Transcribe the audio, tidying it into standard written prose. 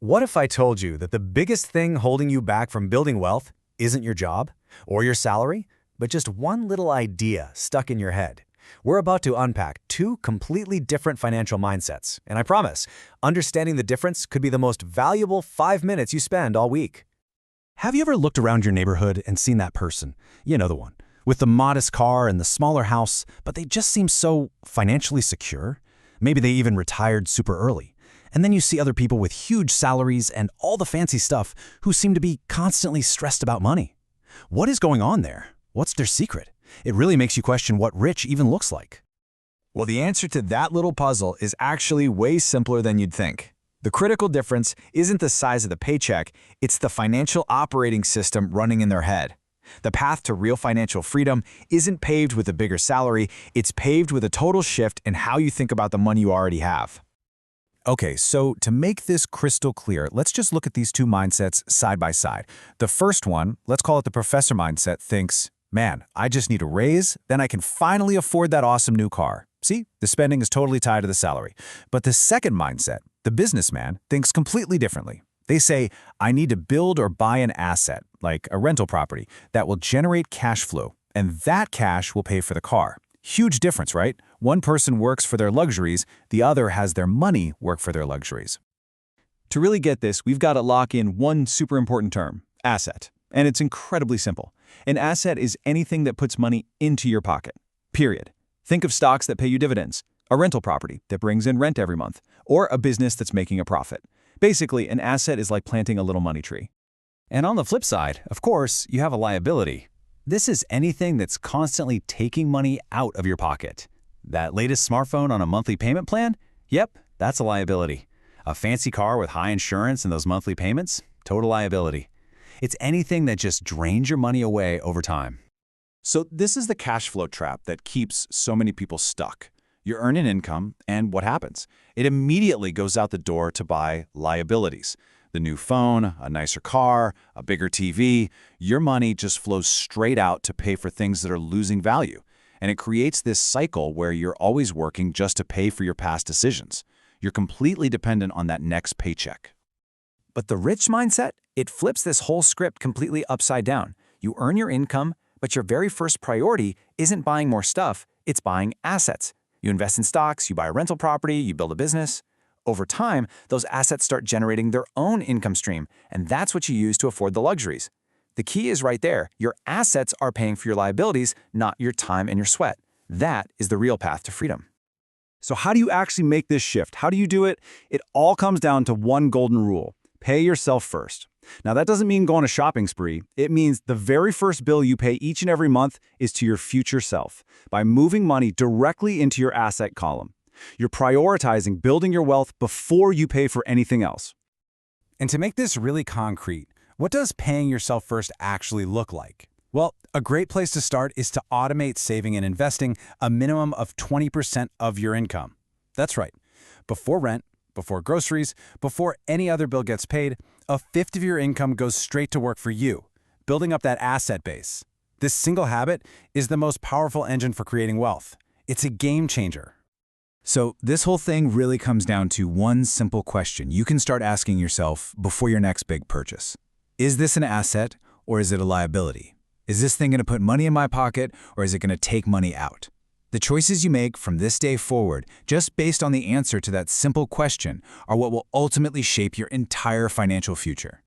What if I told you that the biggest thing holding you back from building wealth isn't your job or your salary, but just one little idea stuck in your head? We're about to unpack two completely different financial mindsets, and I promise, understanding the difference could be the most valuable 5 minutes you spend all week. Have you ever looked around your neighborhood and seen that person? You know the one, with the modest car and the smaller house, but they just seem so financially secure? Maybe they even retired super early. And then you see other people with huge salaries and all the fancy stuff who seem to be constantly stressed about money. What is going on there? What's their secret? It really makes you question what rich even looks like. Well, the answer to that little puzzle is actually way simpler than you'd think. The critical difference isn't the size of the paycheck, it's the financial operating system running in their head. The path to real financial freedom isn't paved with a bigger salary, it's paved with a total shift in how you think about the money you already have. Okay, so to make this crystal clear, let's just look at these two mindsets side by side. The first one, let's call it the professor mindset, thinks, man, I just need a raise, then I can finally afford that awesome new car. See, the spending is totally tied to the salary. But the second mindset, the businessman, thinks completely differently. They say, I need to build or buy an asset, like a rental property, that will generate cash flow, and that cash will pay for the car. Huge difference, right? One person works for their luxuries, the other has their money work for their luxuries. To really get this, we've got to lock in one super important term, asset. And it's incredibly simple. An asset is anything that puts money into your pocket, period. Think of stocks that pay you dividends, a rental property that brings in rent every month, or a business that's making a profit. Basically, an asset is like planting a little money tree. And on the flip side, of course, you have a liability. This is anything that's constantly taking money out of your pocket. That latest smartphone on a monthly payment plan? Yep, that's a liability. A fancy car with high insurance and those monthly payments? Total liability. It's anything that just drains your money away over time. So this is the cash flow trap that keeps so many people stuck. You earn an income, and what happens? It immediately goes out the door to buy liabilities. The new phone, a nicer car, a bigger TV, your money just flows straight out to pay for things that are losing value. And it creates this cycle where you're always working just to pay for your past decisions. You're completely dependent on that next paycheck. But the rich mindset, it flips this whole script completely upside down. You earn your income, but your very first priority isn't buying more stuff, it's buying assets. You invest in stocks, you buy a rental property, you build a business. Over time, those assets start generating their own income stream, and that's what you use to afford the luxuries. The key is right there. Your assets are paying for your liabilities, not your time and your sweat. That is the real path to freedom. So how do you actually make this shift? How do you do it? It all comes down to one golden rule. Pay yourself first. Now, that doesn't mean go on a shopping spree. It means the very first bill you pay each and every month is to your future self by moving money directly into your asset column. You're prioritizing building your wealth before you pay for anything else. And to make this really concrete, what does paying yourself first actually look like? Well, a great place to start is to automate saving and investing a minimum of 20% of your income. That's right. Before rent, before groceries, before any other bill gets paid, a fifth of your income goes straight to work for you, building up that asset base. This single habit is the most powerful engine for creating wealth. It's a game changer. So this whole thing really comes down to one simple question you can start asking yourself before your next big purchase. Is this an asset or is it a liability? Is this thing going to put money in my pocket or is it going to take money out? The choices you make from this day forward, just based on the answer to that simple question, are what will ultimately shape your entire financial future.